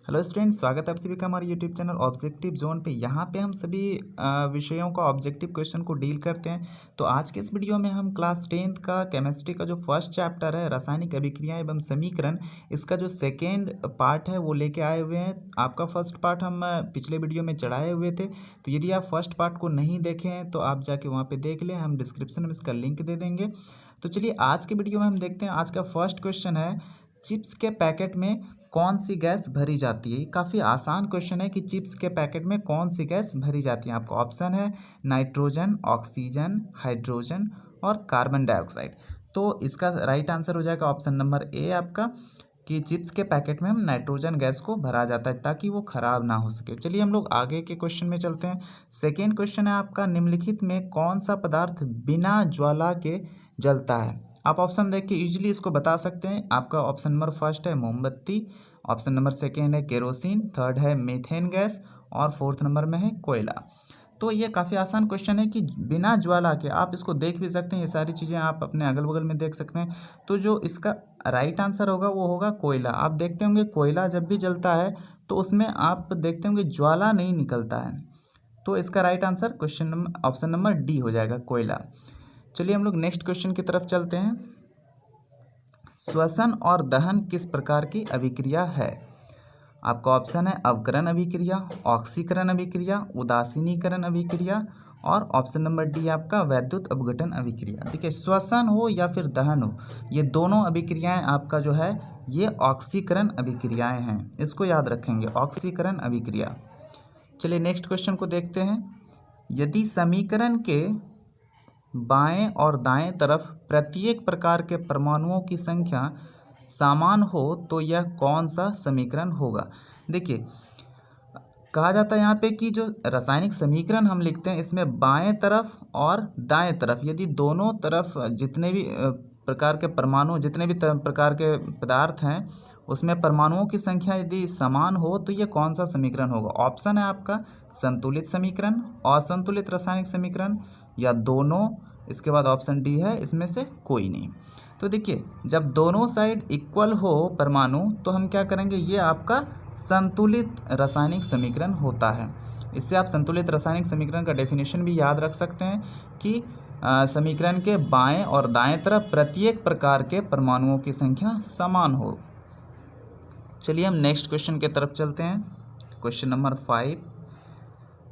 Hello student, स्वागत है आप सभी का हमारे यूट्यूब चैनल ऑब्जेक्टिव जोन पे। यहाँ पे हम सभी विषयों का ऑब्जेक्टिव क्वेश्चन को डील करते हैं। तो आज के इस वीडियो में हम क्लास 10th का केमिस्ट्री का जो फर्स्ट चैप्टर है रासायनिक अभिक्रियाएं एवं समीकरण, इसका जो सेकेंड पार्ट है वो लेके आए हुए हैं। आपका फर्स्ट पार्ट हम पिछले वीडियो में चढ़ाए हुए थे, तो यदि आप फर्स्ट पार्ट को नहीं देखे हैं तो आप जाके वहाँ पर देख लें, हम डिस्क्रिप्शन में इसका लिंक दे देंगे। तो चलिए आज के वीडियो में हम देखते हैं। आज का फर्स्ट क्वेश्चन है, चिप्स के पैकेट में कौन सी गैस भरी जाती है। काफ़ी आसान क्वेश्चन है कि चिप्स के पैकेट में कौन सी गैस भरी जाती है। आपका ऑप्शन है नाइट्रोजन, ऑक्सीजन, हाइड्रोजन और कार्बन डाइऑक्साइड। तो इसका राइट आंसर हो जाएगा ऑप्शन नंबर ए आपका, कि चिप्स के पैकेट में हम नाइट्रोजन गैस को भरा जाता है ताकि वो खराब ना हो सके। चलिए हम लोग आगे के क्वेश्चन में चलते हैं। सेकेंड क्वेश्चन है आपका, निम्नलिखित में कौन सा पदार्थ बिना ज्वाला के जलता है। आप ऑप्शन देख के इजीली इसको बता सकते हैं। आपका ऑप्शन नंबर फर्स्ट है मोमबत्ती, ऑप्शन नंबर सेकेंड है केरोसिन, थर्ड है मीथेन गैस और फोर्थ नंबर में है कोयला। तो ये काफ़ी आसान क्वेश्चन है कि बिना ज्वाला के, आप इसको देख भी सकते हैं, ये सारी चीज़ें आप अपने अगल बगल में देख सकते हैं। तो जो इसका राइट आंसर होगा वो होगा कोयला। आप देखते होंगे कोयला जब भी जलता है तो उसमें आप देखते होंगे ज्वाला नहीं निकलता है। तो इसका right answer question number option number D हो जाएगा, कोयला। चलिए हम लोग नेक्स्ट क्वेश्चन की तरफ चलते हैं। श्वसन और दहन किस प्रकार की अभिक्रिया है। आपका ऑप्शन है अवकरण अभिक्रिया, ऑक्सीकरण अभिक्रिया, उदासीनीकरण अभिक्रिया और ऑप्शन नंबर डी आपका वैद्युत अपघटन अभिक्रिया। देखिए, श्वसन हो या फिर दहन हो, ये दोनों अभिक्रियाएं आपका जो है ये ऑक्सीकरण अभिक्रियाएं हैं। इसको याद रखेंगे, ऑक्सीकरण अभिक्रिया। चलिए नेक्स्ट क्वेश्चन को देखते हैं। यदि समीकरण के बाएं और दाएं तरफ प्रत्येक प्रकार के परमाणुओं की संख्या समान हो तो यह कौन सा समीकरण होगा। देखिए, कहा जाता है यहाँ पे कि जो रासायनिक समीकरण हम लिखते हैं इसमें बाएं तरफ और दाएं तरफ यदि दोनों तरफ जितने भी प्रकार के परमाणु, जितने भी प्रकार के पदार्थ हैं उसमें परमाणुओं की संख्या यदि समान हो तो ये कौन सा समीकरण होगा। ऑप्शन है आपका संतुलित समीकरण, असंतुलित रासायनिक समीकरण या दोनों। इसके बाद ऑप्शन डी है इसमें से कोई नहीं। तो देखिए, जब दोनों साइड इक्वल हो परमाणु तो हम क्या करेंगे, ये आपका संतुलित रासायनिक समीकरण होता है। इससे आप संतुलित रासायनिक समीकरण का डेफिनेशन भी याद रख सकते हैं कि समीकरण के बाएं और दाएं तरफ प्रत्येक प्रकार के परमाणुओं की संख्या समान हो। चलिए हम नेक्स्ट क्वेश्चन की तरफ चलते हैं। क्वेश्चन नंबर 5,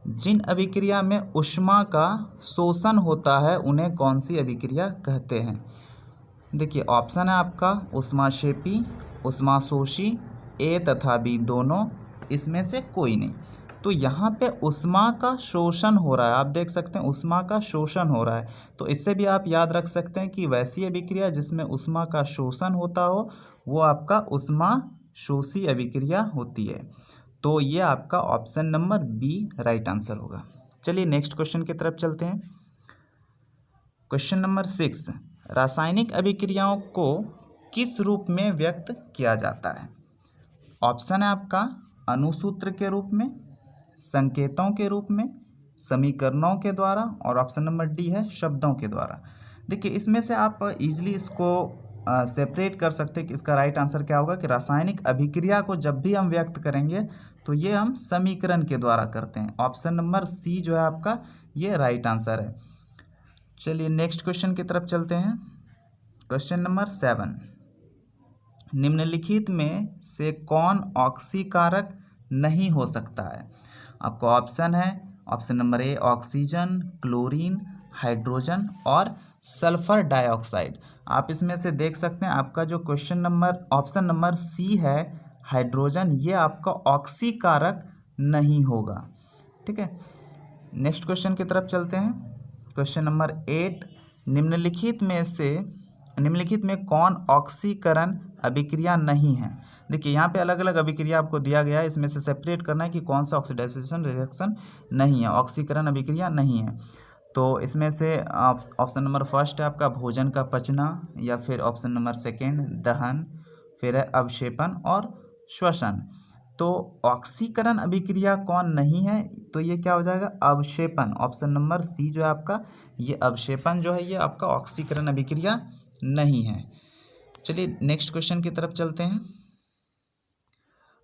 जिन अभिक्रिया में ऊष्मा का शोषण होता है उन्हें कौन सी अभिक्रिया कहते हैं। देखिए, ऑप्शन है आपका ऊष्माक्षेपी, ऊष्माशोषी, ए तथा बी दोनों, इसमें से कोई नहीं। तो यहाँ पे ऊष्मा का शोषण हो रहा है, आप देख सकते हैं ऊष्मा का शोषण हो रहा है। तो इससे भी आप याद रख सकते हैं कि वैसी अभिक्रिया जिसमें ऊष्मा का शोषण होता हो वो आपका ऊष्माशोषी अभिक्रिया होती है। तो ये आपका option number B right answer होगा। चलिए नेक्स्ट क्वेश्चन की तरफ चलते हैं। क्वेश्चन नंबर 6, रासायनिक अभिक्रियाओं को किस रूप में व्यक्त किया जाता है। ऑप्शन है आपका अणुसूत्र के रूप में, संकेतों के रूप में, समीकरणों के द्वारा और ऑप्शन नंबर डी है शब्दों के द्वारा। देखिए, इसमें से आप इजीली इसको सेपरेट कर सकते हैं कि इसका राइट आंसर क्या होगा, कि रासायनिक अभिक्रिया को जब भी हम व्यक्त करेंगे तो ये हम समीकरण के द्वारा करते हैं। ऑप्शन नंबर सी जो है आपका ये राइट आंसर है। चलिए नेक्स्ट क्वेश्चन की तरफ चलते हैं। क्वेश्चन नंबर 7, निम्नलिखित में से कौन ऑक्सीकारक नहीं हो सकता है। आपका ऑप्शन है option number A oxygen, chlorine, hydrogen और सल्फर डाइऑक्साइड। आप इसमें से देख सकते हैं आपका जो question number option number C है हाइड्रोजन, ये आपका ऑक्सीकारक नहीं होगा। ठीक है, नेक्स्ट क्वेश्चन की तरफ चलते हैं। क्वेश्चन नंबर 8, निम्नलिखित में कौन ऑक्सीकरण अभिक्रिया नहीं है। देखिए, यहाँ पे अलग अलग अभिक्रिया आपको दिया गया है, इसमें से सेपरेट करना है कि कौन सा ऑक्सीडाइजेशन रिएक्शन नहीं है, ऑक्सीकरण अभिक्रिया नहीं है। तो इसमें से ऑप्शन नंबर फर्स्ट है आपका भोजन का पचना, या फिर ऑप्शन नंबर सेकेंड दहन, फिर है अवक्षेपण और श्वसन। तो ऑक्सीकरण अभिक्रिया कौन नहीं है, तो ये क्या हो जाएगा अवक्षेपण। ऑप्शन नंबर सी जो है आपका ये अवक्षेपण जो है ये आपका ऑक्सीकरण अभिक्रिया नहीं है। चलिए नेक्स्ट क्वेश्चन की तरफ चलते हैं।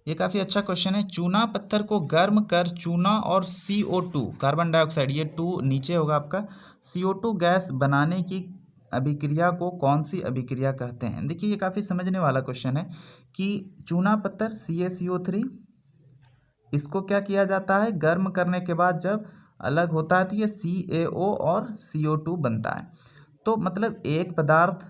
ये काफ़ी अच्छा क्वेश्चन है। चूना पत्थर को गर्म कर चूना और CO2 कार्बन डाइऑक्साइड, ये 2 नीचे होगा आपका, CO2 गैस बनाने की अभिक्रिया को कौन सी अभिक्रिया कहते हैं। देखिए ये काफ़ी समझने वाला क्वेश्चन है कि चूना पत्थर CaCO3, इसको क्या किया जाता है, गर्म करने के बाद जब अलग होता है तो ये CaO और CO2 बनता है। तो मतलब एक पदार्थ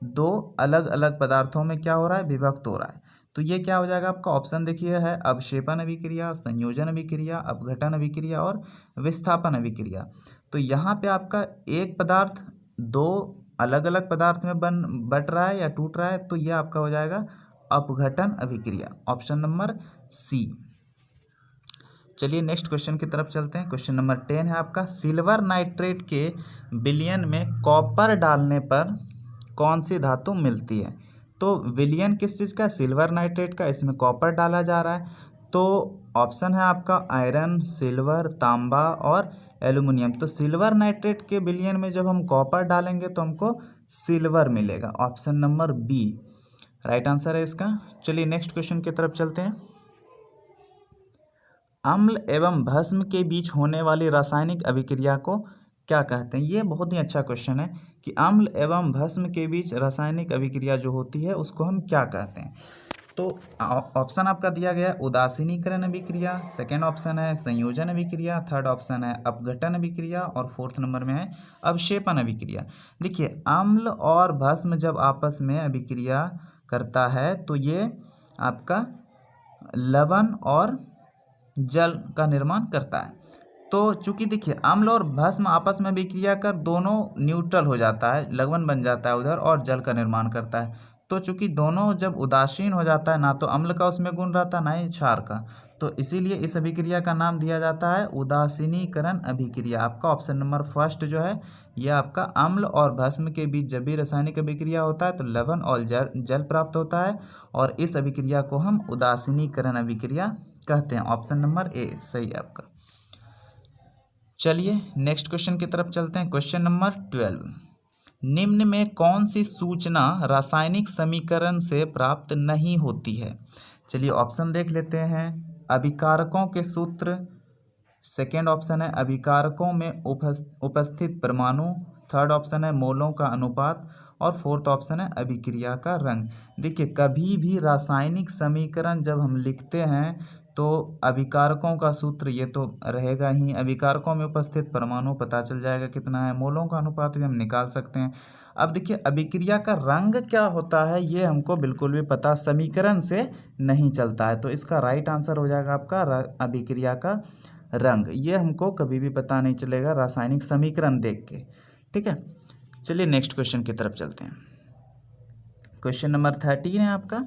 दो अलग अलग पदार्थों में क्या हो रहा है, विभक्त हो रहा है। तो ये क्या हो जाएगा आपका ऑप्शन, देखिए है अवक्षेपण अभिक्रिया, संयोजन अभिक्रिया, अपघटन अभिक्रिया और विस्थापन अभिक्रिया। तो यहाँ पे आपका एक पदार्थ दो अलग अलग पदार्थ में बट रहा है या टूट रहा है, तो ये आपका हो जाएगा अपघटन अभिक्रिया, ऑप्शन नंबर सी। चलिए नेक्स्ट क्वेश्चन की तरफ चलते हैं। क्वेश्चन नंबर 10 है आपका, सिल्वर नाइट्रेट के विलयन में कॉपर डालने पर कौन सी धातु मिलती है। तो विलयन किस चीज़ का, सिल्वर नाइट्रेट का, इसमें कॉपर डाला जा रहा है। तो ऑप्शन है आपका आयरन, सिल्वर, तांबा और एल्युमिनियम। तो सिल्वर नाइट्रेट के विलयन में जब हम कॉपर डालेंगे तो हमको सिल्वर मिलेगा, option number B right answer है इसका। चलिए नेक्स्ट क्वेश्चन की तरफ चलते हैं। अम्ल एवं भस्म के बीच होने वाली रासायनिक अभिक्रिया को क्या कहते हैं। ये बहुत ही अच्छा क्वेश्चन है कि अम्ल एवं भस्म के बीच रासायनिक अभिक्रिया जो होती है उसको हम क्या कहते हैं। तो ऑप्शन आपका दिया गया उदासीनीकरण अभिक्रिया, सेकेंड ऑप्शन है संयोजन अभिक्रिया, थर्ड ऑप्शन है अपघटन अभिक्रिया और फोर्थ नंबर में है अवक्षेपण अभिक्रिया। देखिए अम्ल और भस्म जब आपस में अभिक्रिया करता है तो ये आपका लवण और जल का निर्माण करता है। तो चूंकि देखिए अम्ल और भस्म आपस में अभिक्रिया कर दोनों न्यूट्रल हो जाता है, लवण बन जाता है उधर और जल का निर्माण करता है। तो चूंकि दोनों जब उदासीन हो जाता है, ना तो अम्ल का उसमें गुण रहता ना ही क्षार का, तो इसीलिए इस अभिक्रिया का नाम दिया जाता है उदासीनीकरण अभिक्रिया। आपका ऑप्शन नंबर फर्स्ट जो है ये आपका, अम्ल और भस्म के बीच जब भी रासायनिक अभिक्रिया होता है तो लवण और जल प्राप्त होता है और इस अभिक्रिया को हम उदासीनीकरण अभिक्रिया कहते हैं। ऑप्शन नंबर ए सही है आपका। चलिए नेक्स्ट क्वेश्चन की तरफ चलते हैं। क्वेश्चन नंबर 12, निम्न में कौन सी सूचना रासायनिक समीकरण से प्राप्त नहीं होती है। चलिए ऑप्शन देख लेते हैं। अभिकारकों के सूत्र, सेकेंड ऑप्शन है अभिकारकों में उपस्थित परमाणु, थर्ड ऑप्शन है मोलों का अनुपात और फोर्थ ऑप्शन है अभिक्रिया का रंग। देखिए कभी भी रासायनिक समीकरण जब हम लिखते हैं तो अभिकारकों का सूत्र ये तो रहेगा ही, अभिकारकों में उपस्थित परमाणु पता चल जाएगा कितना है, मोलों का अनुपात भी हम निकाल सकते हैं। अब देखिए अभिक्रिया का रंग क्या होता है ये हमको बिल्कुल भी पता समीकरण से नहीं चलता है, तो इसका राइट आंसर हो जाएगा आपका अभिक्रिया का रंग। ये हमको कभी भी पता नहीं चलेगा रासायनिक समीकरण देख के, ठीक है। चलिए नेक्स्ट क्वेश्चन की तरफ चलते हैं। क्वेश्चन नंबर 13 है आपका,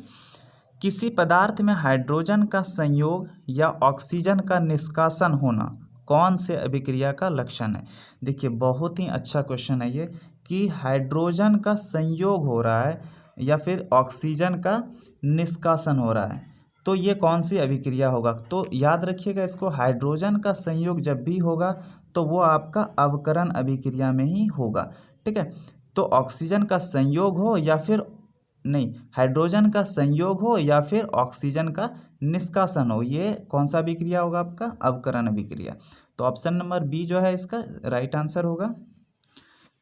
किसी पदार्थ में हाइड्रोजन का संयोग या ऑक्सीजन का निष्कासन होना कौन से अभिक्रिया का लक्षण है। देखिए बहुत ही अच्छा क्वेश्चन है ये कि हाइड्रोजन का संयोग हो रहा है या फिर ऑक्सीजन का निष्कासन हो रहा है, तो ये कौन सी अभिक्रिया होगा। तो याद रखिएगा इसको, हाइड्रोजन का संयोग जब भी होगा तो वो आपका अवकरण अभिक्रिया में ही होगा, ठीक है। तो ऑक्सीजन का संयोग हो या फिर नहीं, हाइड्रोजन का संयोग हो या फिर ऑक्सीजन का निष्कासन हो, ये कौन सा अभिक्रिया होगा आपका, अवकरण अभिक्रिया। तो ऑप्शन नंबर बी जो है इसका राइट आंसर होगा।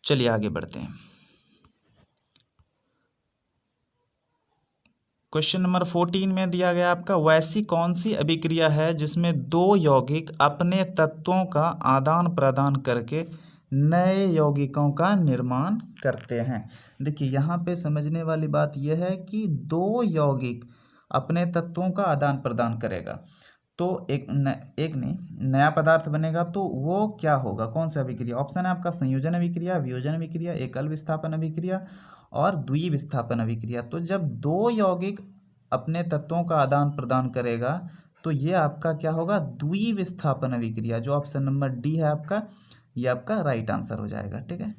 चलिए आगे बढ़ते हैं। क्वेश्चन नंबर 14 में दिया गया आपका, वैसी कौन सी अभिक्रिया है जिसमें दो यौगिक अपने तत्वों का आदान प्रदान करके नए यौगिकों का निर्माण करते हैं। देखिए यहाँ पे समझने वाली बात यह है कि दो यौगिक अपने तत्वों का आदान प्रदान करेगा तो एक नहीं नया पदार्थ बनेगा, तो वो क्या होगा, कौन सा अभिक्रिया। ऑप्शन है आपका संयोजन अभिक्रिया, वियोजन अभिक्रिया, एकल विस्थापन अभिक्रिया और द्वि विस्थापन अभिक्रिया। तो जब दो यौगिक अपने तत्वों का आदान प्रदान करेगा तो ये आपका क्या होगा, द्वि विस्थापन अभिक्रिया, जो ऑप्शन नंबर डी है आपका, ये आपका राइट आंसर हो जाएगा, ठीक है।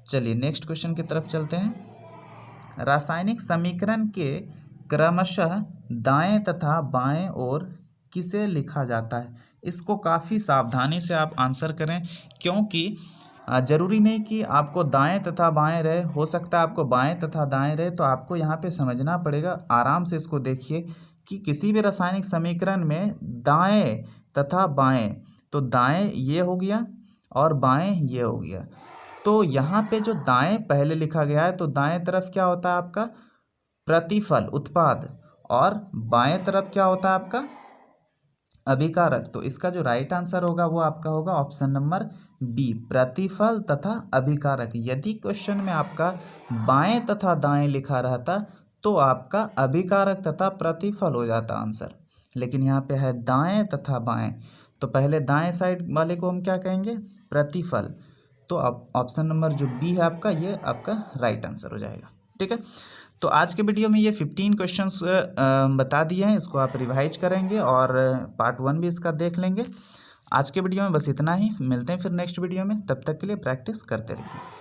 चलिए नेक्स्ट क्वेश्चन की तरफ चलते हैं। रासायनिक समीकरण के क्रमशः दाएं तथा बाएं ओर किसे लिखा जाता है। इसको काफ़ी सावधानी से आप आंसर करें, क्योंकि ज़रूरी नहीं कि आपको दाएं तथा बाएं रहे, हो सकता है आपको बाएं तथा दाएं रहे, तो आपको यहाँ पे समझना पड़ेगा। आराम से इसको देखिए कि किसी भी रासायनिक समीकरण में दाएं तथा बाएं, तो दाएं ये हो गया और बाएं ये हो गया। तो यहाँ पे जो दाएं पहले लिखा गया है, तो दाएं तरफ क्या होता है आपका प्रतिफल उत्पाद, और बाएं तरफ क्या होता है आपका अभिकारक। तो इसका जो राइट आंसर होगा वो आपका होगा ऑप्शन नंबर बी, प्रतिफल तथा अभिकारक। यदि क्वेश्चन में आपका बाएं तथा दाएं लिखा रहता तो आपका अभिकारक तथा प्रतिफल हो जाता आंसर, लेकिन यहाँ पे है दाएं तथा बाएं, तो पहले दाएं साइड वाले को हम क्या कहेंगे प्रतिफल। तो अब ऑप्शन नंबर जो बी है आपका, ये आपका राइट आंसर हो जाएगा। ठीक है, तो आज के वीडियो में ये 15 क्वेश्चंस बता दिए हैं, इसको आप रिवाइज करेंगे और पार्ट 1 भी इसका देख लेंगे। आज के वीडियो में बस इतना ही, मिलते हैं फिर नेक्स्ट वीडियो में, तब तक के लिए प्रैक्टिस करते रहिए।